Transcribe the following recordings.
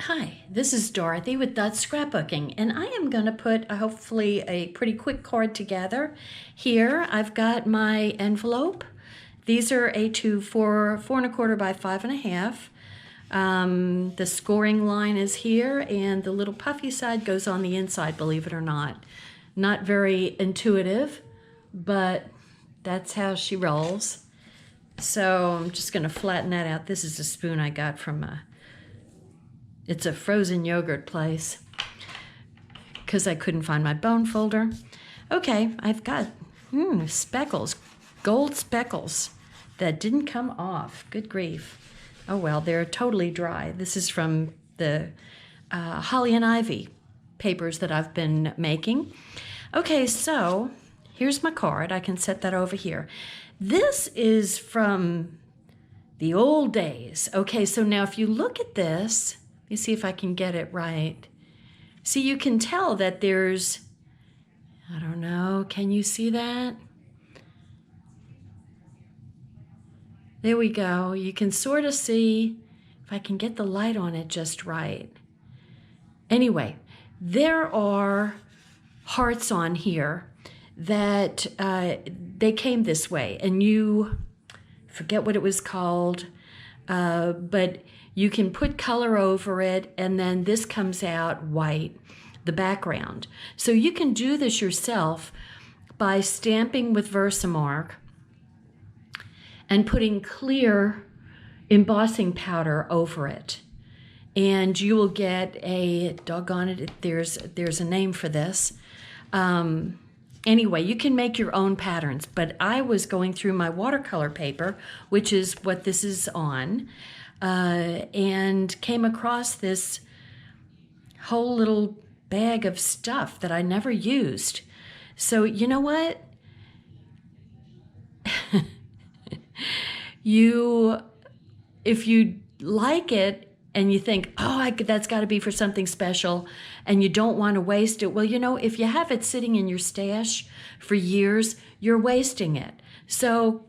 Hi, this is Dorothy with Scrapbooking, and I am going to put hopefully a pretty quick card together. Here I've got my envelope. These are A2 4 1/4 by 5.5. The scoring line is here, and the little puffy side goes on the inside, believe it or not. Not very intuitive, but that's how she rolls. So I'm just going to flatten that out. This is a spoon I got from it's a frozen yogurt place because I couldn't find my bone folder. Okay, I've got speckles, gold speckles that didn't come off. Good grief. Oh well, they're totally dry. This is from the Holly and Ivy papers that I've been making. Okay, so here's my card. I can set that over here. This is from the old days. Okay, so now if you look at this, let me see if I can get it right. See, you can tell that there's, I don't know, can you see that? There we go. You can sort of see, if I can get the light on it just right. Anyway, there are hearts on here that they came this way, and you forget what it was called, but you can put color over it, and then this comes out white, the background. So you can do this yourself by stamping with Versamark and putting clear embossing powder over it. And you will get a, doggone it, there's a name for this. Anyway, you can make your own patterns, but I was going through my watercolor paper, which is what this is on, and came across this whole little bag of stuff that I never used. So you know what? If you like it and you think, oh, that's got to be for something special, and you don't want to waste it, well, you know, if you have it sitting in your stash for years, you're wasting it. So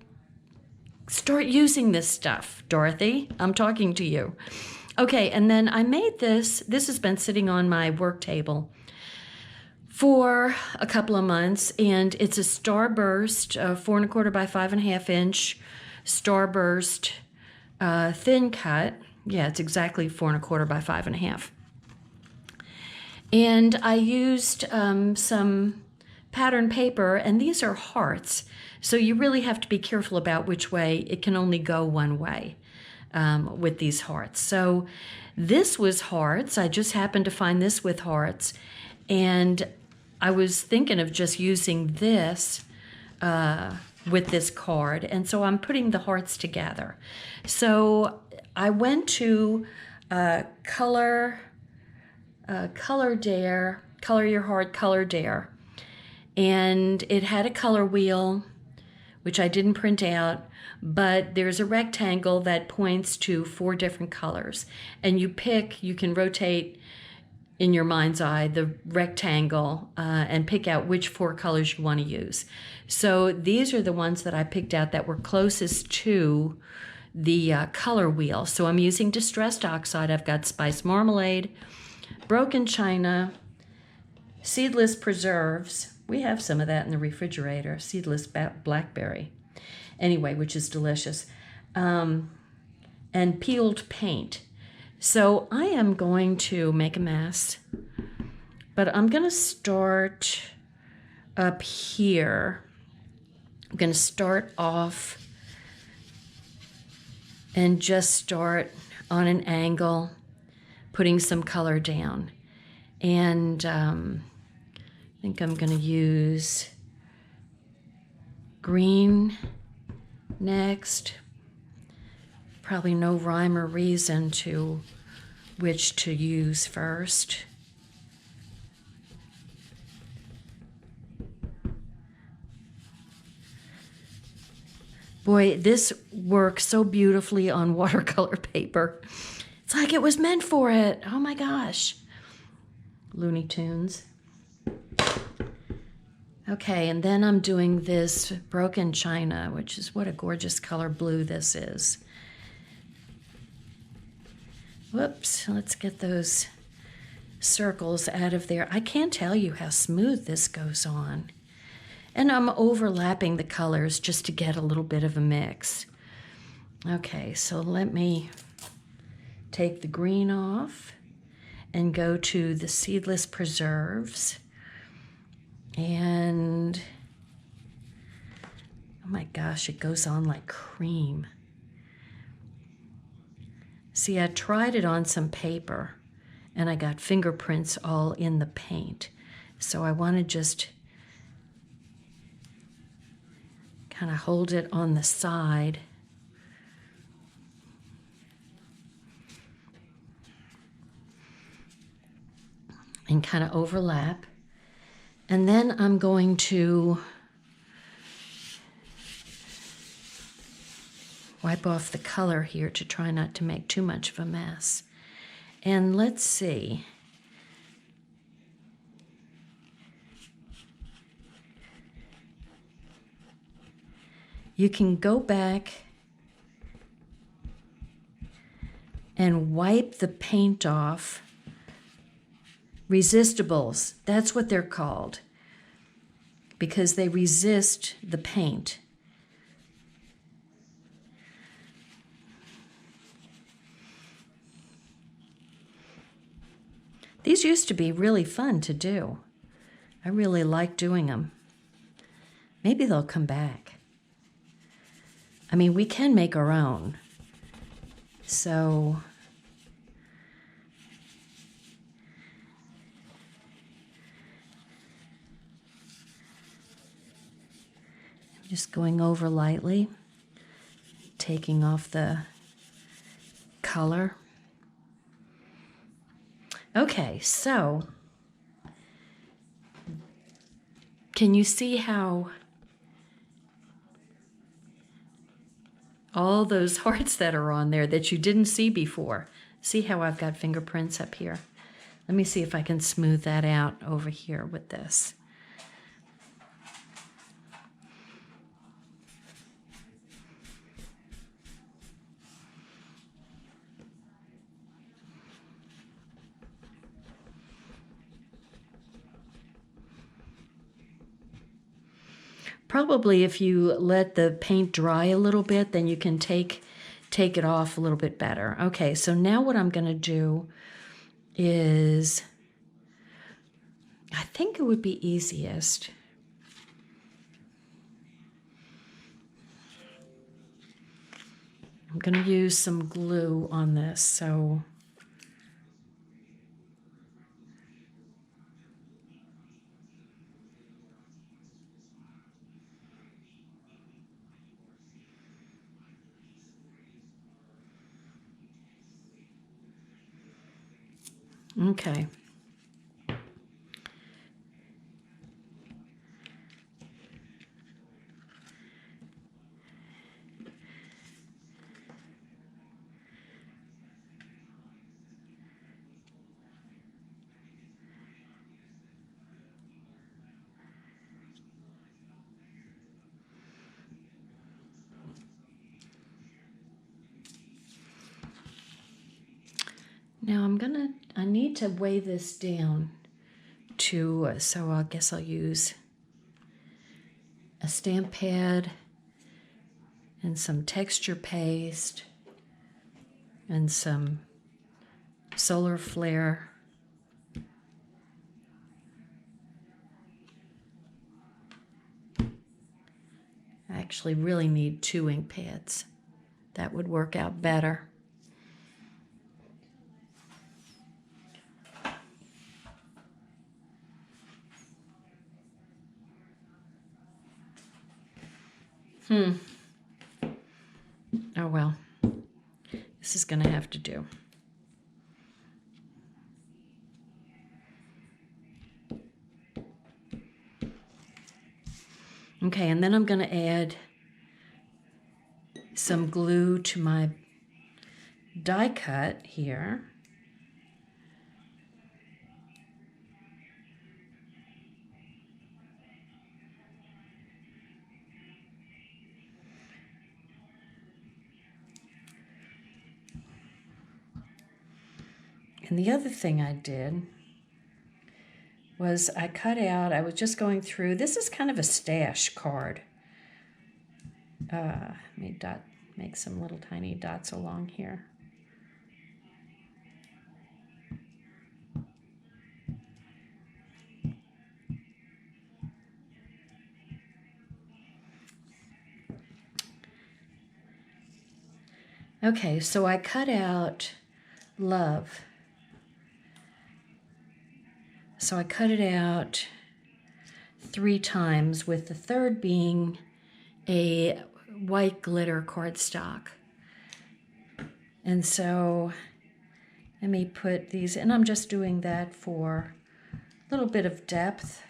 start using this stuff, Dorothy. I'm talking to you. Okay, and then I made this. This has been sitting on my work table for a couple of months, and it's a starburst, 4 1/4 by 5.5 inch starburst thin cut. Yeah, it's exactly 4 1/4 by 5.5. And I used some pattern paper, and these are hearts. So you really have to be careful about which way. It can only go one way with these hearts. So this was hearts. I just happened to find this with hearts. And I was thinking of just using this with this card. And so I'm putting the hearts together. So I went to Color Your Heart, Color Dare. And it had a color wheel, which I didn't print out, but there's a rectangle that points to 4 different colors. And you can rotate in your mind's eye the rectangle and pick out which 4 colors you want to use. So these are the ones that I picked out that were closest to the color wheel. So I'm using Distress Oxide. I've got Spice Marmalade, Broken China, Seedless Preserves. We have some of that in the refrigerator, Seedless Blackberry. Anyway, which is delicious. And Peeled Paint. So I am going to make a mess, but I'm going to start up here. I'm going to start off and just start on an angle, putting some color down. And I think I'm going to use green next. Probably no rhyme or reason to which to use first. Boy, this works so beautifully on watercolor paper. It's like it was meant for it. Oh my gosh. Looney Tunes. Okay, and then I'm doing this Broken China, which is what a gorgeous color blue this is. Whoops, let's get those circles out of there. I can't tell you how smooth this goes on. And I'm overlapping the colors just to get a little bit of a mix. Okay, so let me take the green off and go to the seedless preserves. And oh my gosh, it goes on like cream. See, I tried it on some paper and I got fingerprints all in the paint. So I want to just kind of hold it on the side. And kind of overlap. And then I'm going to wipe off the color here to try not to make too much of a mess. And let's see. You can go back and wipe the paint off. Resistibles, that's what they're called, because they resist the paint. These used to be really fun to do. I really like doing them. Maybe they'll come back. I mean, we can make our own. So I'm just going over lightly, taking off the color. Okay, so can you see how all those hearts that are on there that you didn't see before? See how I've got fingerprints up here? Let me see if I can smooth that out over here with this. Probably if you let the paint dry a little bit, then you can take it off a little bit better. Okay, so now what I'm going to do is, I think it would be easiest. I'm going to use some glue on this, so okay. Now I need to weigh this down to, so I guess I'll use a stamp pad and some texture paste and some solar flare. I actually really need 2 ink pads. That would work out better. Oh well, this is going to have to do. Okay, and then I'm going to add some glue to my die cut here. And the other thing I did was I cut out, I was just going through, this is kind of a stash card. Let me make some little tiny dots along here. Okay, so I cut out love. So I cut it out 3 times, with the third being a white glitter cardstock. And so let me put these, and I'm just doing that for a little bit of depth,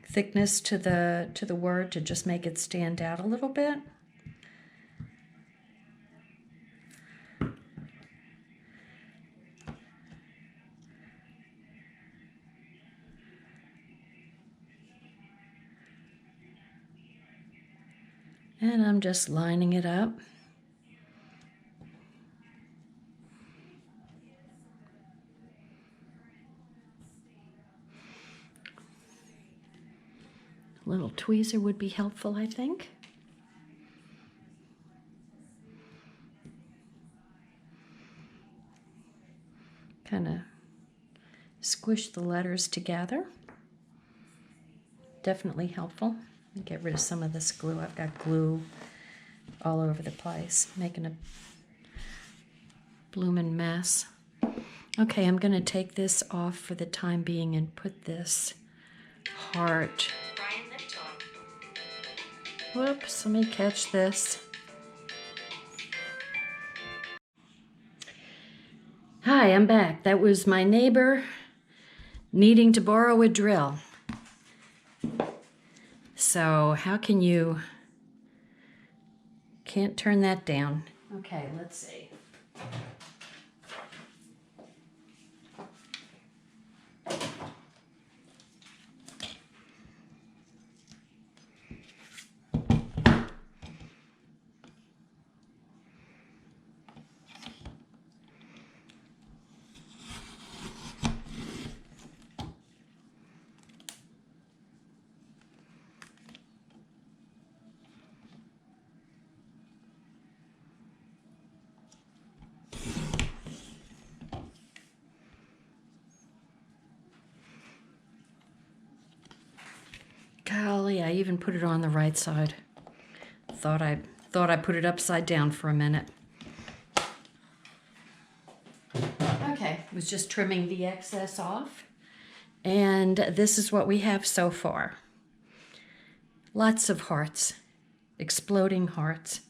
thickness to the word, to just make it stand out a little bit. And I'm just lining it up. A little tweezer would be helpful, I think. Kind of squish the letters together. Definitely helpful. Get rid of some of this glue. I've got glue all over the place, making a bloomin' mess. Okay, I'm going to take this off for the time being and put this heart. Whoops, let me catch this. Hi, I'm back. That was my neighbor needing to borrow a drill. So how can you, can't turn that down. Okay, let's see. Golly, I even put it on the right side. Thought I put it upside down for a minute. Okay, was just trimming the excess off. And this is what we have so far. Lots of hearts, exploding hearts.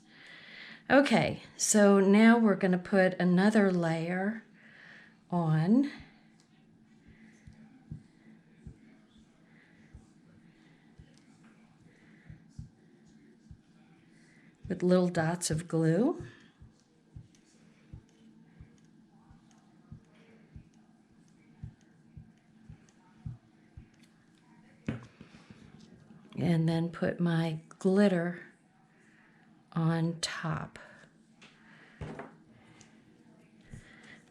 Okay, so now we're going to put another layer on. With little dots of glue. And then put my glitter on top.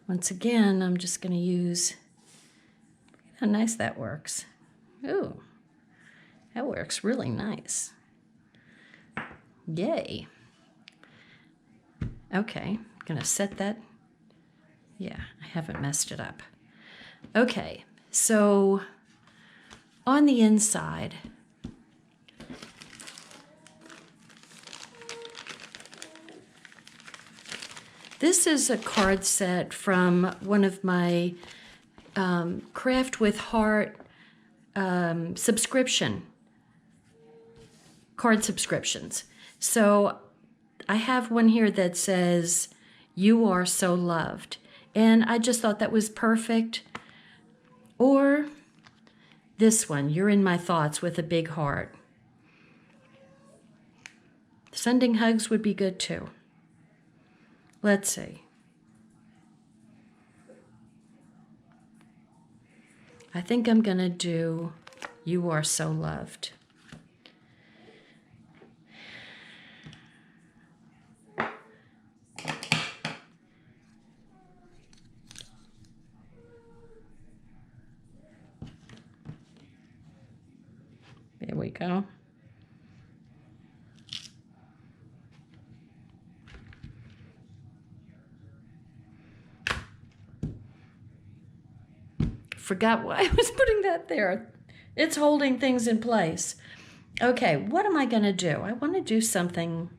Once again, I'm just going to use, how nice that works. Ooh, that works really nice. Yay. Okay, I'm going to set that. Yeah, I haven't messed it up. Okay, so on the inside, this is a card set from one of my Craft with Heart subscription, card subscriptions. So I have one here that says, "You are so loved." And I just thought that was perfect. Or this one, "You're in my thoughts," with a big heart. Sending hugs would be good too. Let's see. I think I'm going to do "You are so loved." There we go. Forgot why I was putting that there. It's holding things in place. Okay, what am I going to do? I want to do something.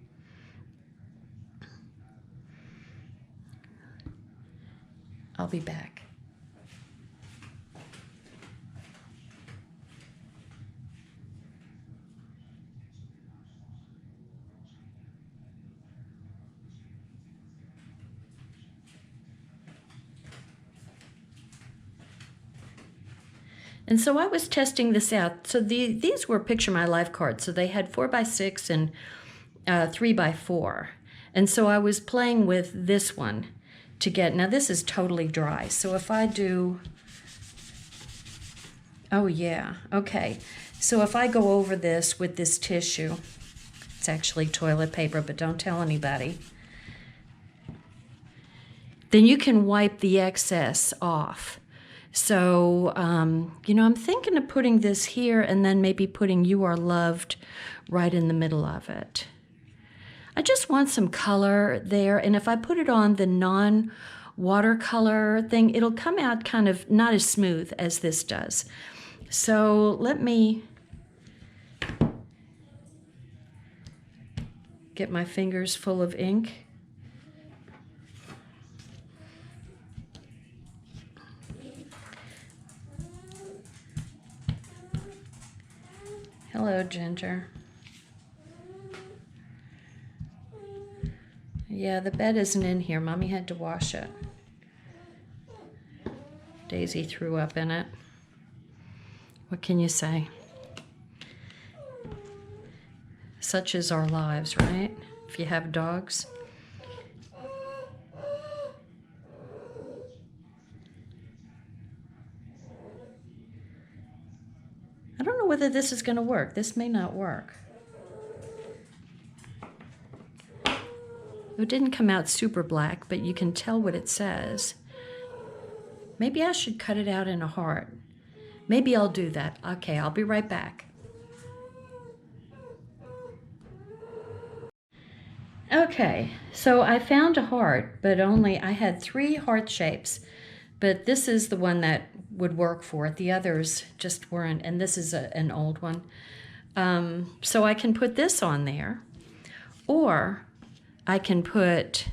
I'll be back. And so I was testing this out. So these were Picture My Life cards. So they had 4x6 and 3x4. And so I was playing with this one to get, now this is totally dry. So if I do, oh yeah, okay. So if I go over this with this tissue, it's actually toilet paper, but don't tell anybody, then you can wipe the excess off. So, you know, I'm thinking of putting this here and then maybe putting You Are Loved right in the middle of it. I just want some color there, and if I put it on the non-watercolor thing, it'll come out kind of not as smooth as this does. So let me get my fingers full of ink. Hello, Ginger. Yeah, the bed isn't in here. Mommy had to wash it. Daisy threw up in it. What can you say? Such is our lives, right? If you have dogs. I don't know whether this is going to work. This may not work. It didn't come out super black, but you can tell what it says. Maybe I should cut it out in a heart. Maybe I'll do that. Okay, I'll be right back. Okay, so I found a heart, but I had 3 heart shapes, but this is the one that would work for it. The others just weren't, and this is an old one. So I can put this on there, or I can put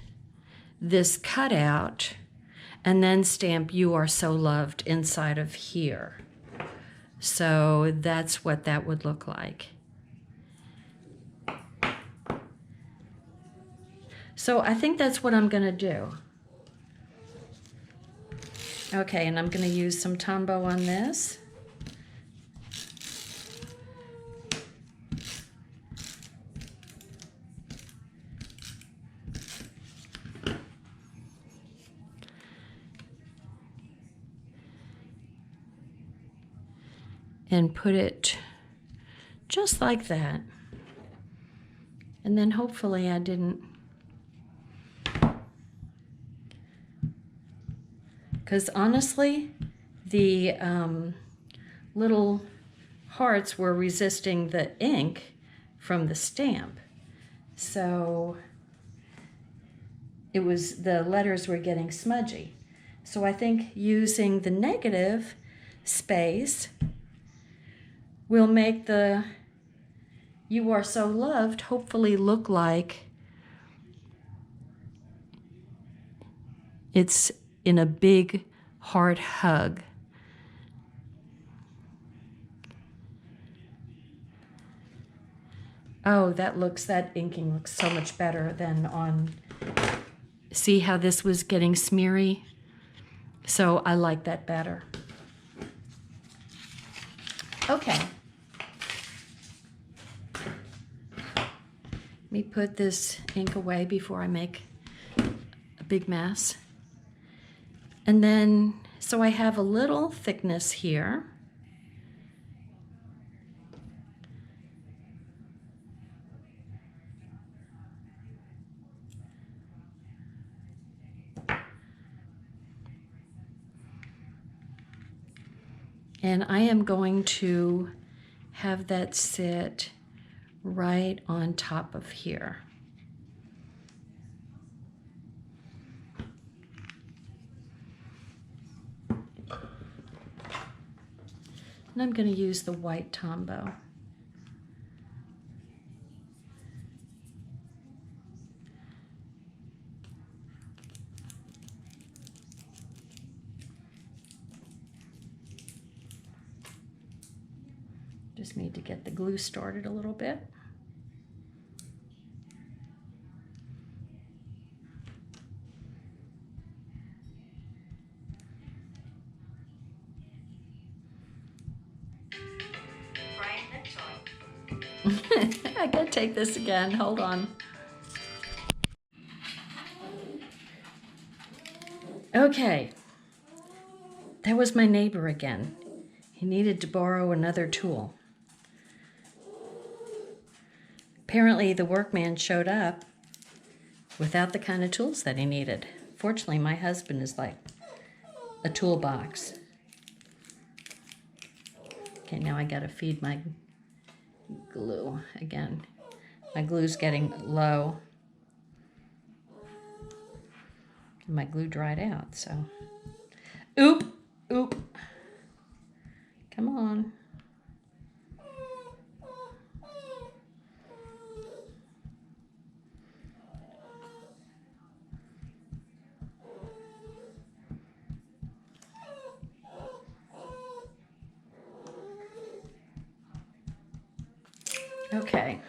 this cutout and then stamp You Are So Loved inside of here. So that's what that would look like. So I think that's what I'm going to do. Okay, and I'm going to use some Tombow on this. And put it just like that. And then hopefully I didn't, because honestly, the little hearts were resisting the ink from the stamp. So the letters were getting smudgy. So I think using the negative space will make the You Are So Loved hopefully look like it's in a big heart hug. Oh, that inking looks so much better than on, see how this was getting smeary? So I like that better. Okay. Let me put this ink away before I make a big mess. And then, so I have a little thickness here. And I am going to have that sit right on top of here. And I'm going to use the white Tombow. Just need to get the glue started a little bit. I gotta take this again, hold on. Okay, that was my neighbor again. He needed to borrow another tool. Apparently the workman showed up without the kind of tools that he needed. Fortunately, my husband is like a toolbox. Okay, now I gotta feed my glue again. My glue's getting low. My glue dried out, so. Oop, oop. Come on. Okay.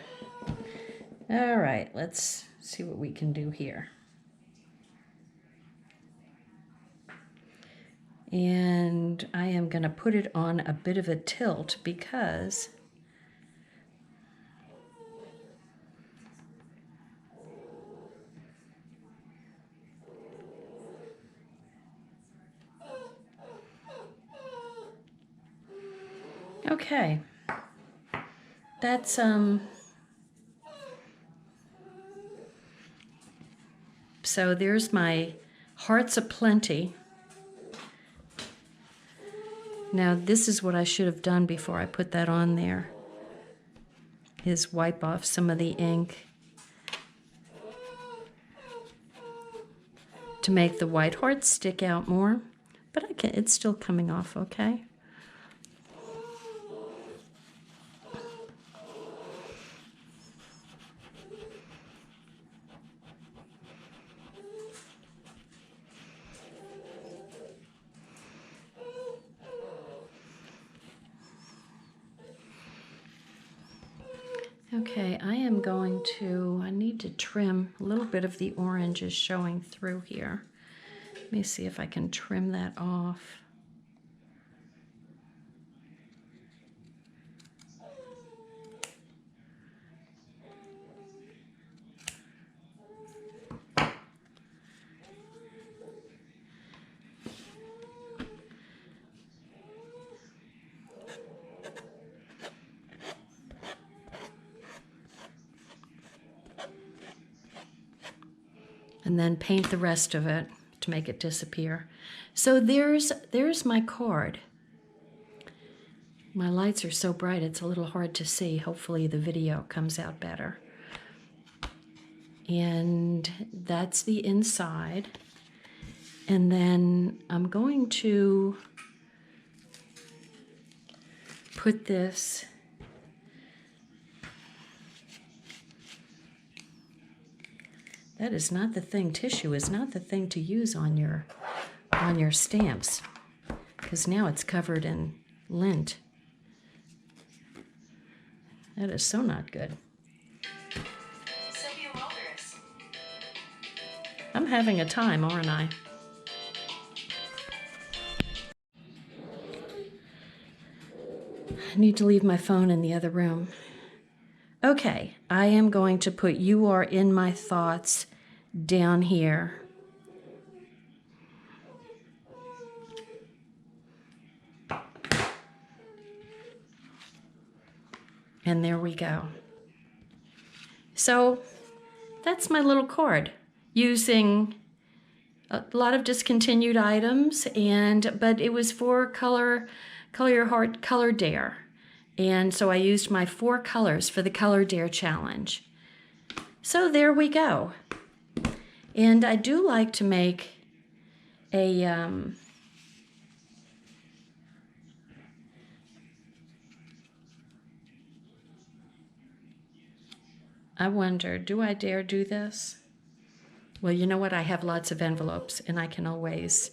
All right, let's see what we can do here. And I am going to put it on a bit of a tilt because okay. That's so there's my Hearts Aplenty. Now this is what I should have done before I put that on there, is wipe off some of the ink to make the white hearts stick out more, but it's still coming off okay. Okay, I need to trim a little bit of the orange is showing through here. Let me see if I can trim that off. And then paint the rest of it to make it disappear. So there's my card. My lights are so bright it's a little hard to see. Hopefully the video comes out better. And that's the inside. And then I'm going to put this That is not the thing. Tissue is not the thing to use on your stamps, because now it's covered in lint. That is so not good. I'm having a time, aren't I? I need to leave my phone in the other room. Okay, I am going to put "You Are in My Thoughts" down here. And there we go. So that's my little card, using a lot of discontinued items, but it was for Color Your Heart, Color Dare. And so I used my 4 colors for the Color Dare Challenge. So there we go. And I do like to make a I wonder, do I dare do this? Well, you know what? I have lots of envelopes, and I can always...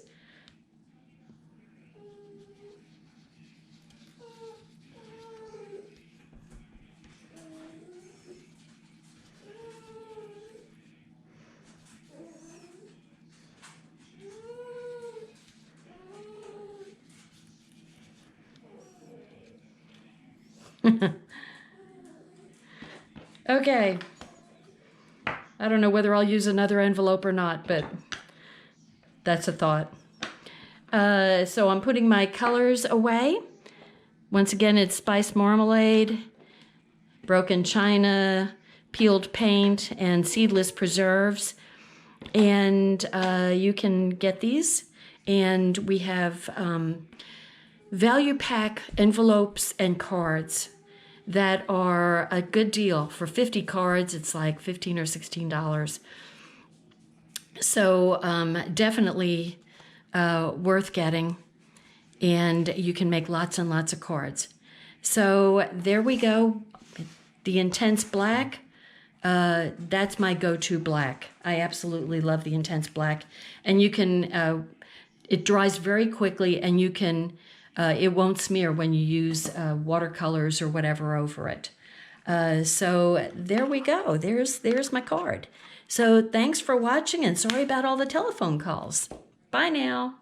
Okay. I don't know whether I'll use another envelope or not, but that's a thought. So I'm putting my colors away. Once again, it's spiced marmalade, broken china, peeled paint, and seedless preserves. And you can get these. And we have value pack envelopes and cards that are a good deal. For 50 cards, it's like $15 or $16. So definitely worth getting, and you can make lots and lots of cards. So there we go. The Intense Black, that's my go-to black. I absolutely love the Intense Black. And you can, it dries very quickly, and you can, it won't smear when you use watercolors or whatever over it. So there we go. There's my card. So thanks for watching, and sorry about all the telephone calls. Bye now.